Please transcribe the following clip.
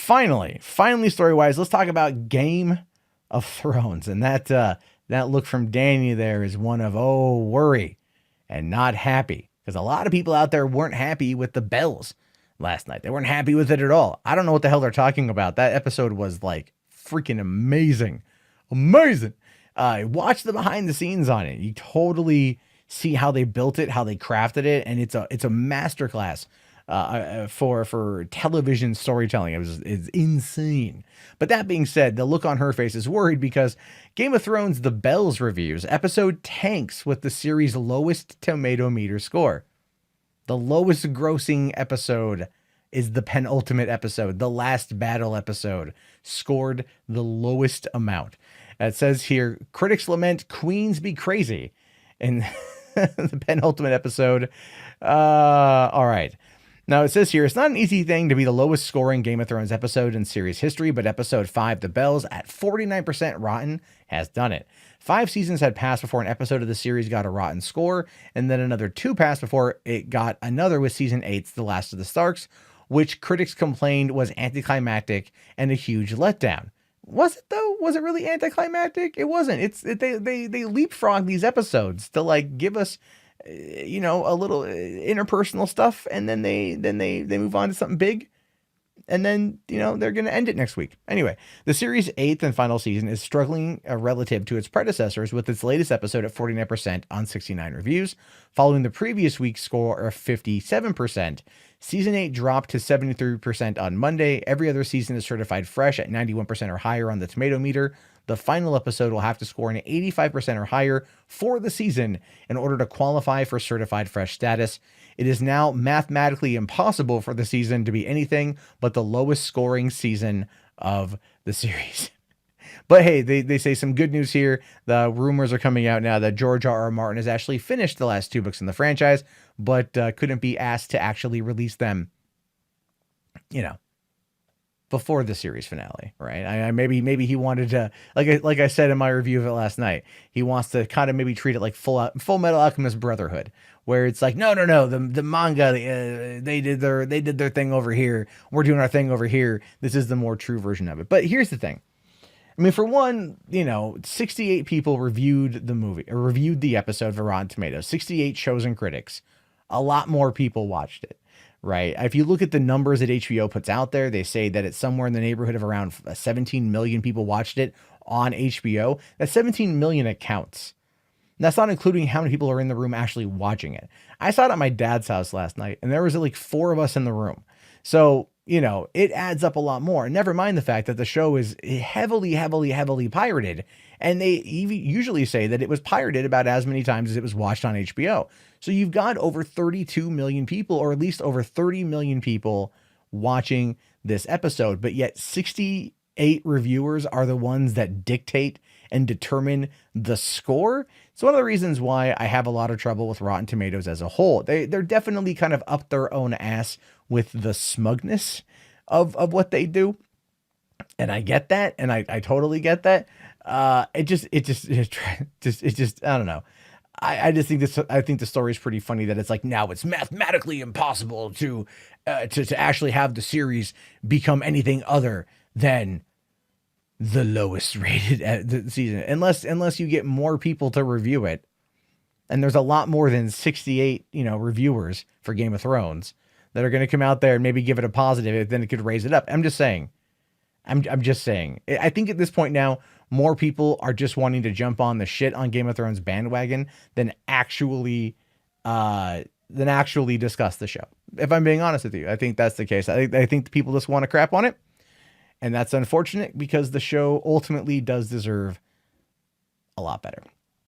finally, story-wise, let's talk about Game of Thrones. And that look from Danny there is one of, worry and not happy. Because a lot of people out there weren't happy with the bells last night. They weren't happy with it at all. I don't know what the hell they're talking about. That episode was like freaking amazing. Amazing. Watch the behind the scenes on it. You totally see how they built it, how they crafted it, and it's a masterclass for television storytelling. It's insane. But that being said, the look on her face is worried because Game of Thrones The Bells reviews episode tanks with the series' lowest tomato meter score. The lowest grossing episode is the penultimate episode, the last battle episode, scored the lowest amount. It says here, critics lament queens be crazy in the penultimate episode. All right. Now it says here, it's not an easy thing to be the lowest scoring Game of Thrones episode in series history, but episode 5, The Bells, at 49% rotten, has done it. 5 seasons had passed before an episode of the series got a rotten score, and then another 2 passed before it got another with season 8's The Last of the Starks, which critics complained was anticlimactic and a huge letdown. Was it though? Was it really anticlimactic? It wasn't. They leapfrog these episodes to like give us, a little interpersonal stuff, and then they move on to something big, and then they're gonna end it next week. Anyway, the series' 8th and final season is struggling relative to its predecessors, with its latest episode at 49% on 69 reviews, following the previous week's score of 57%. Season 8 dropped to 73% on Monday. Every other season is certified fresh at 91% or higher on the tomato meter. The final episode will have to score an 85% or higher for the season in order to qualify for certified fresh status. It is now mathematically impossible for the season to be anything but the lowest scoring season of the series. But hey, they say some good news here. The rumors are coming out now that George R.R. Martin has actually finished the last 2 books in the franchise, but couldn't be asked to actually release them, before the series finale, right? Maybe he wanted to, like I said in my review of it last night, he wants to kind of maybe treat it like Full Metal Alchemist Brotherhood, where it's like, no, the manga, they did their thing over here. We're doing our thing over here. This is the more true version of it. But here's the thing. I mean, for one, 68 people reviewed the episode for Rotten Tomatoes, 68 chosen critics. A lot more people watched it, right? If you look at the numbers that HBO puts out there, they say that it's somewhere in the neighborhood of around 17 million people watched it on HBO. That's 17 million accounts. And that's not including how many people are in the room actually watching it. I saw it at my dad's house last night, and there was like 4 of us in the room. So, it adds up a lot more. Never mind the fact that the show is heavily, heavily, heavily pirated. And they usually say that it was pirated about as many times as it was watched on HBO. So you've got over 32 million people, or at least over 30 million people watching this episode. But yet 68 reviewers are the ones that dictate and determine the score. It's one of the reasons why I have a lot of trouble with Rotten Tomatoes as a whole. They're definitely kind of up their own ass with the smugness of what they do. And I get that. And I totally get that. It just, I don't know. I just think I think the story is pretty funny that it's like, now it's mathematically impossible to actually have the series become anything other than the lowest rated season, unless you get more people to review it. And there's a lot more than 68, reviewers for Game of Thrones that are going to come out there and maybe give it a positive, then it could raise it up. I'm just saying. I think at this point now, more people are just wanting to jump on the shit on Game of Thrones bandwagon than actually discuss the show. If I'm being honest with you, I think that's the case. I think people just want to crap on it. And that's unfortunate because the show ultimately does deserve a lot better.